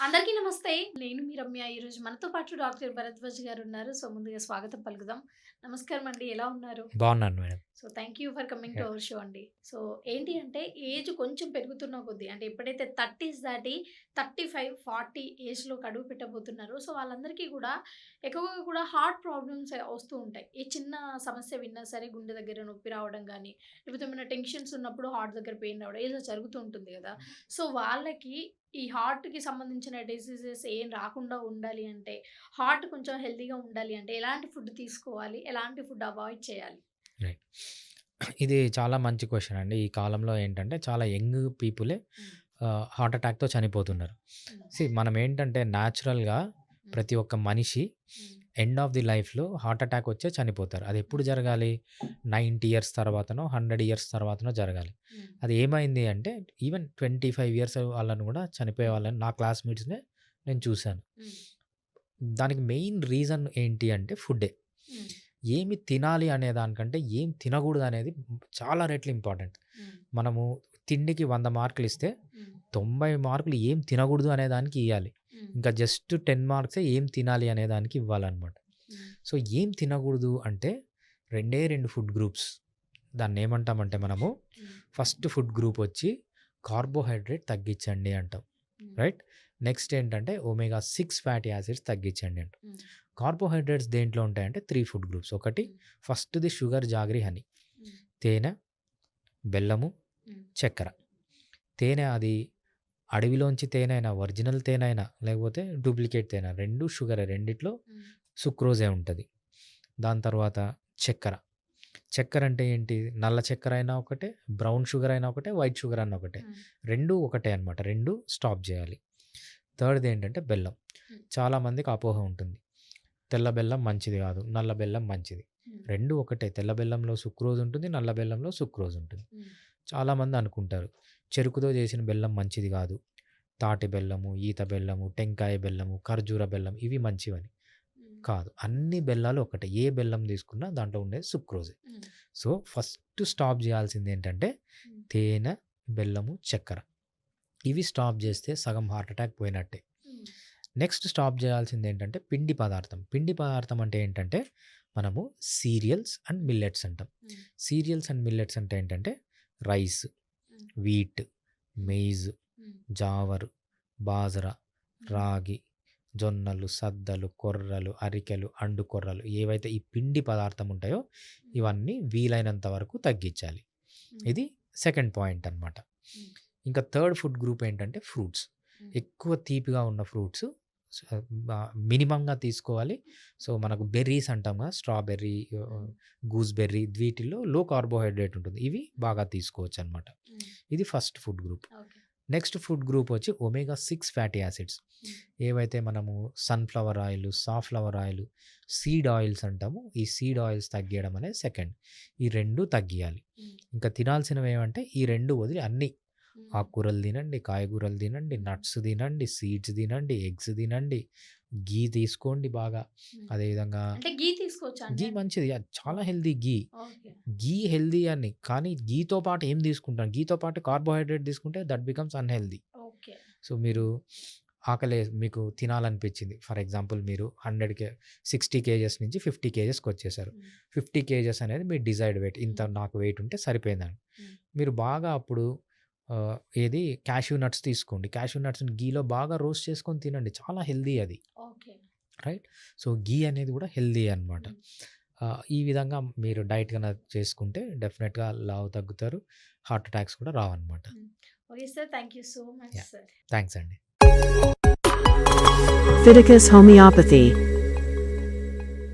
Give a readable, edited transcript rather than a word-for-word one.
అందరికీ నమస్తే. నేను మీ రమ్య. ఈరోజు మనతో పాటు డాక్టర్ భరద్వాజ్ గారు ఉన్నారు. సో, ముందుగా స్వాగతం పలుకుదాం. నమస్కారం అండి. ఎలా ఉన్నారు? బాగున్నాను madam. So, thank you for coming to yeah! Our show అండి. సో, ఏంటి అంటే ఏజ్ కొంచెం పెరుగుతున్న కొద్దీ అంటే ఎప్పుడైతే 30స్ దాటి 35, 40 ఏజ్‌లోకి అడుగు పెట్టబోతున్నారో సో, వాళ్ళందరికీ కూడా ఎక్కువగా కూడా హార్ట్ ప్రాబ్లమ్స్ వస్తూ ఉంటాయి. ఏ చిన్న సమస్య విన్నా సరే గుండె దగ్గర నొప్పి రావడం గానీ, లేకపోతే ఏమైనా టెన్షన్స్ ఉన్నప్పుడు హార్ట్ దగ్గర పెయిన్ రావడం ఏదో జరుగుతూ ఉంటుంది గదా! సో, వాళ్ళకి ఈ హార్ట్‌కి సంబంధించిన డిసీజెస్ ఏం రాకుండా ఉండాలి అంటే, హార్ట్ కొంచెం హెల్తీగా ఉండాలి అంటే ఎలాంటి ఫుడ్ తీసుకోవాలి? ఎలాంటి ఫుడ్ అవాయిడ్ చేయాలి? రైట్. ఇది చాలా మంచి క్వెషన్ అండి. ఈ కాలంలో ఏంటంటే చాలా యంగ్ పీపులే హ్మ్. హార్ట్ అటాక్‌తో చనిపోతున్నారు. హ్మ్. మనం ఏంటంటే న్యాచురల్‌గా హ్మ్. ప్రతి ఒక్క మనిషి హ్మ్. ఎండ్ ఆఫ్ ది లైఫ్‌లో హార్ట్ అటాక్ వచ్చే చనిపోతారు. అది ఎప్పుడు జరగాలి? 90 ఇయర్స్ తర్వాతనో, 100 ఇయర్స్ తర్వాతనో జరగాలి. హ్మ్. అది ఏమైంది అంటే ఈవెన్ 25 ఇయర్స్ వాళ్ళని కూడా చనిపోయే హ్మ్. వాళ్ళని నా క్లాస్‌మేట్స్‌నే నేను చూసాను. హ్మ్. దానికి మెయిన్ రీజన్ ఏంటి అంటే ఫుడ్డే. హ్మ్. ఏమి తినాలి అనే దానికంటే ఏం తినకూడదనేది చాలా రెట్లు ఇంపార్టెంట్. హ్మ్. మనము తిండికి 100 మార్కులిస్తే హ్మ్. 90 మార్కులు ఏం తినకూడదు అనే దానికి ఇయ్యాలి. హ్మ్. ఇంకా జస్ట్ 10 మార్క్సే ఏం తినాలి అనే దానికి ఇవ్వాలనమాట. హ్మ్. సో, ఏం తినకూడదు అంటే 2 ఫుడ్ గ్రూప్స్. దాన్నేమంటామంటే మనము హ్మ్. ఫస్ట్ ఫుడ్ గ్రూప్ వచ్చి కార్బోహైడ్రేట్ తగ్గించండి అంటాం. హ్మ్. రైట్? నెక్స్ట్ ఏంటంటే ఒమేగా 6 ఫ్యాటీ యాసిడ్స్ తగ్గించండి అంటాం. హ్మ్. కార్బోహైడ్రేట్స్ దేంట్లో ఉంటాయంటే 3 ఫుడ్ గ్రూప్స్. ఒకటి హ్మ్. ఫస్ట్‌ది షుగర్, జాగరీ, హనీ. హ్మ్. తేనె, బెల్లము, హ్మ్. చక్కెర. తేనె అది అడవిలోంచి తేనె అయినా, ఒరిజినల్ తేనె అయినా, లేకపోతే డూప్లికేట్ తేనె 2 షుగరే. రెండిట్లో హ్మ్. సుక్రోజే ఉంటది. దాని తర్వాత చక్కెర. చక్కెర అంటే ఏంటి? నల్ల చక్కెర అయినా ఒకటే, బ్రౌన్ షుగర్ అయినా ఒకటే, వైట్ షుగర్ అన్నా ఒకటే. హ్మ్. 2 ఒకటే అనమాట. 2 స్టాప్ జేయాలి. థర్డ్‌ది ఏంటంటే బెల్లం. హ్మ్. చాలామందికి అపోహ ఉంటుంది. తెల్ల బెల్లం మంచిది గాదు. నల్ల బెల్లం మంచిది. హ్మ్. 2 ఒకటే. తెల్ల బెల్లంలో సుక్రోజ్ ఉంటుంది. నల్ల బెల్లంలో సుక్రోజ్ ఉంటుంది. హ్మ్. చాలామంది అనుకుంటారు. చెరుకుతో చేసిన బెల్లం మంచిది గాదు. తాటి బెల్లము, ఈత బెల్లము, టెంకాయ బెల్లము, ఖర్జూర బెల్లం ఇవి మంచివని. హ్మ్. కాదు. అన్ని బెల్లాలు ఒకటే. ఏ బెల్లం తీసుకున్నా దాంట్లో ఉండేది సుక్రోజే. హ్మ్. సో, ఫస్ట్ స్టాప్ జేయాల్సిందేంటంటే హ్మ్. తేనె, బెల్లము, చక్కెర. ఇవి స్టాప్ జేస్తే సగం హార్ట్ అటాక్ పోయినట్టే. హ్మ్. నెక్స్ట్ స్టాప్ జేయాల్సిందేంటంటే పిండి పదార్థం. పిండి పదార్థం అంటే ఏంటంటే మనము సీరియల్స్ అండ్ మిల్లెట్స్ అంటాం. హ్మ్. సీరియల్స్ అండ్ మిల్లెట్స్ అంటే ఏంటంటే రైస్, హ్మ్. వీట్, హ్మ్. మెయిజ్, హ్మ్. జావరు, బాజరా, హ్మ్. రాగి, జొన్నలు, సద్దలు, కొర్రలు, అరికెలు, అండు కొర్రలు ఏవైతే ఈ పిండి పదార్థం ఉంటాయో హ్మ్. ఇవన్నీ వీలైనంత వరకు తగ్గించాలి. హ్మ్. ఇది సెకండ్ పాయింట్ అనమాట. హ్మ్. ఇంకా థర్డ్ ఫుడ్ గ్రూప్ ఏంటంటే ఫ్రూట్స్. హ్మ్. ఎక్కువ తీపిగా ఉన్న ఫ్రూట్స్ స మినిమమ్‌గా తీసుకోవాలి. సో, మనకు బెర్రీస్ అంటాం కదా! స్ట్రాబెర్రీ, హ్మ్. గూస్‌బెర్రీ వీటిల్లో లో కార్బోహైడ్రేట్ ఉంటుంది. ఇవి బాగా తీసుకోవచ్చనమాట. హ్మ్. ఇది first food group. Okay. Next food group వచ్చి ఒమేగా 6 ఫ్యాటీ యాసిడ్స్. హ్మ్. ఏవైతే మనము sunflower oil, safflower oil, seed oils అంటామో, ఈ సీడ్ ఆయిల్స్ తగ్గియడం అనేది సెకండ్. ఈ 2 తగ్గియాలి. హ్మ్. ఇంకా తినాల్సినవేమంటే ఈ 2 వదిలి అన్నీ హ్మ్. ఆకుకూరలు తినండి, కాయగూరలు తినండి, హ్మ్. నట్స్ తినండి, సీడ్స్ తినండి, ఎగ్స్ తినండి, ఘీ తీసుకోండి బాగా. హ్మ్. అదేవిధంగా అంటే ఘీ తీసుకోవచ్చా అండి? ఘీ మంచిది. అది చాలా ఓహ్! హెల్తీ ఘీ. ఓకే. ఘీ హెల్తీ అని. కానీ ఘీతో పాటు ఏం తీసుకుంటాం? ఘీతో పాటు కార్బోహైడ్రేట్ తీసుకుంటే that becomes unhealthy. Okay. So, మీరు హ్మ్. మీకు తినాలనిపించింది. ఫర్ ఎగ్జాంపుల్ మీరు 60 కేజెస్ నుంచి 50 కేజెస్‌కొచ్చేసారు. హ్మ్. 50 కేజెస్ అనేది మీ డిజైర్డ్ వెయిట్. ఇంత హ్మ్. నాకు వెయిట్ ఉంటే సరిపోయిందని. హ్మ్. మీరు బాగా అప్పుడు ఏది క్యాష్యూ నట్స్ తీసుకోండి. క్యాష్యూ నట్స్‌ని ఘీలో బాగా రోస్ట్ చేసుకొని తినండి. చాలా హెల్తీ అది. ఓకే. రైట్? సో, ఘీ అనేది కూడా హెల్తీ అనమాట. హ్మ్. ఈ విధంగా మీరు డైట్ గనక చేసుకుంటే డెఫినిట్‌గా లావు తగ్గుతారు. హార్ట్ అటాక్స్ కూడా రావన్నమాట. హ్మ్. Okay sir. Thank you so much yeah! Sir. Thanks అండి. Fiticus Homeopathy